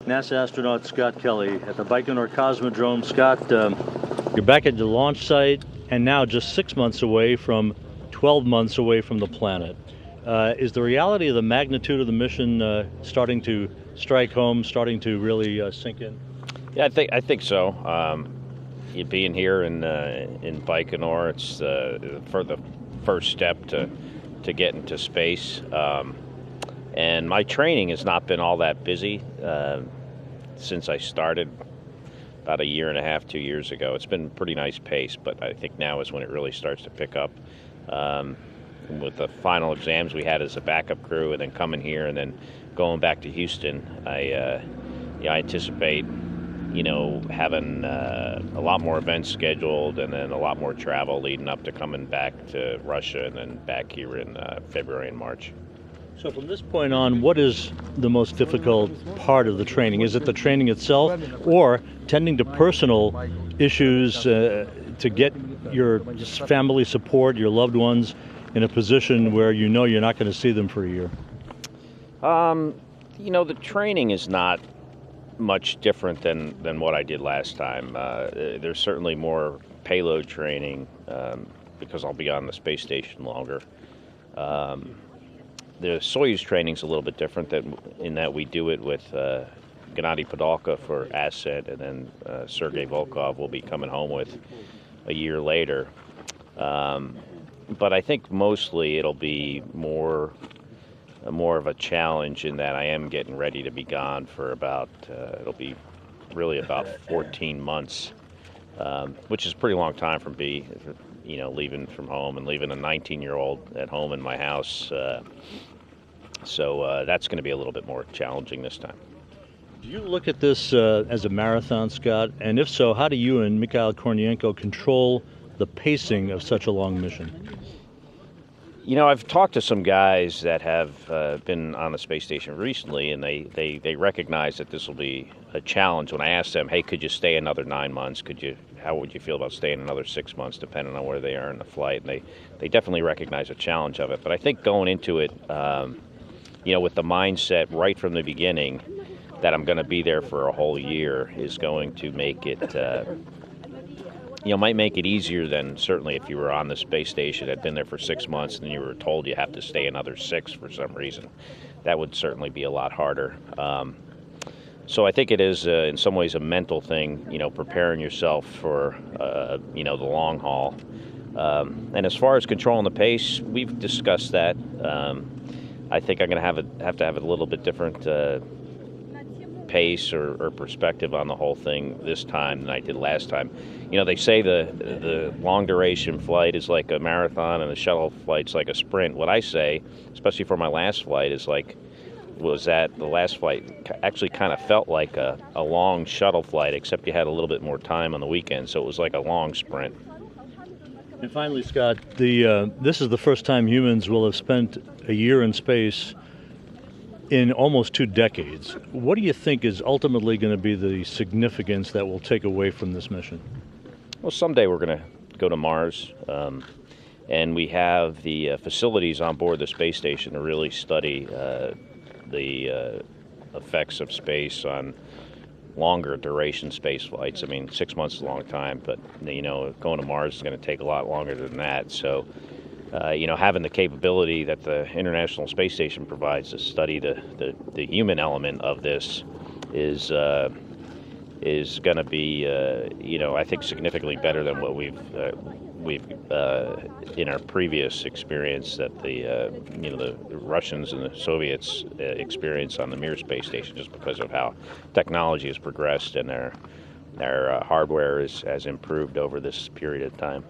NASA astronaut Scott Kelly at the Baikonur Cosmodrome. Scott, you're back at the launch site and now just 6 months away from 12 months away from the planet. Is the reality of the magnitude of the mission starting to strike home, starting to really sink in? Yeah, I think so. You being here in Baikonur, it's for the first step to get into space. And my training has not been all that busy since I started about a year and a half, 2 years ago. It's been a pretty nice pace, but I think now is when it really starts to pick up. With the final exams we had as a backup crew, and then coming here, and then going back to Houston, I anticipate, having a lot more events scheduled, and then a lot more travel leading up to coming back to Russia, and then back here in February and March. So from this point on, what is the most difficult part of the training? Is it the training itself, or tending to personal issues to get your family support, your loved ones, in a position where you're not going to see them for a year? The training is not much different than what I did last time. There's certainly more payload training because I'll be on the space station longer. The Soyuz training is a little bit different in that we do it with Gennady Padalka for ascent, and then Sergei Volkov will be coming home with a year later. But I think mostly it'll be more of a challenge in that I am getting ready to be gone for it'll be really about 14 months, which is a pretty long time from leaving from home and leaving a 19-year-old at home in my house. So that's going to be a little bit more challenging this time. Do you look at this as a marathon, Scott? And if so, how do you and Mikhail Kornienko control the pacing of such a long mission? I've talked to some guys that have been on the space station recently, and they recognize that this will be a challenge. When I asked them, hey, could you stay another 9 months? How would you feel about staying another 6 months, depending on where they are in the flight? And they definitely recognize the challenge of it. But I think going into it, with the mindset right from the beginning that I'm going to be there for a whole year is going to make it, might make it easier than certainly if you were on the space station, had been there for 6 months, and you were told you have to stay another 6 for some reason. That would certainly be a lot harder. So I think it is, in some ways, a mental thing, preparing yourself for, the long haul. And as far as controlling the pace, we've discussed that. I think I'm going to have to have a little bit different pace or perspective on the whole thing this time than I did last time. They say the long duration flight is like a marathon and the shuttle flight's like a sprint. What I say, especially for my last flight, was that the last flight actually kind of felt like a long shuttle flight, except you had a little bit more time on the weekend, so it was like a long sprint. And finally, Scott, this is the first time humans will have spent a year in space in almost 2 decades. What do you think is ultimately going to be the significance that we'll take away from this mission? Well, someday we're going to go to Mars, and we have the facilities on board the space station to really study the effects of space on longer duration space flights. I mean, 6 months is a long time, but going to Mars is going to take a lot longer than that. So, having the capability that the International Space Station provides to study the human element of this is going to be, I think significantly better than what we've in our previous experience that the Russians and the Soviets experienced on the Mir space station, just because of how technology has progressed and their hardware has improved over this period of time.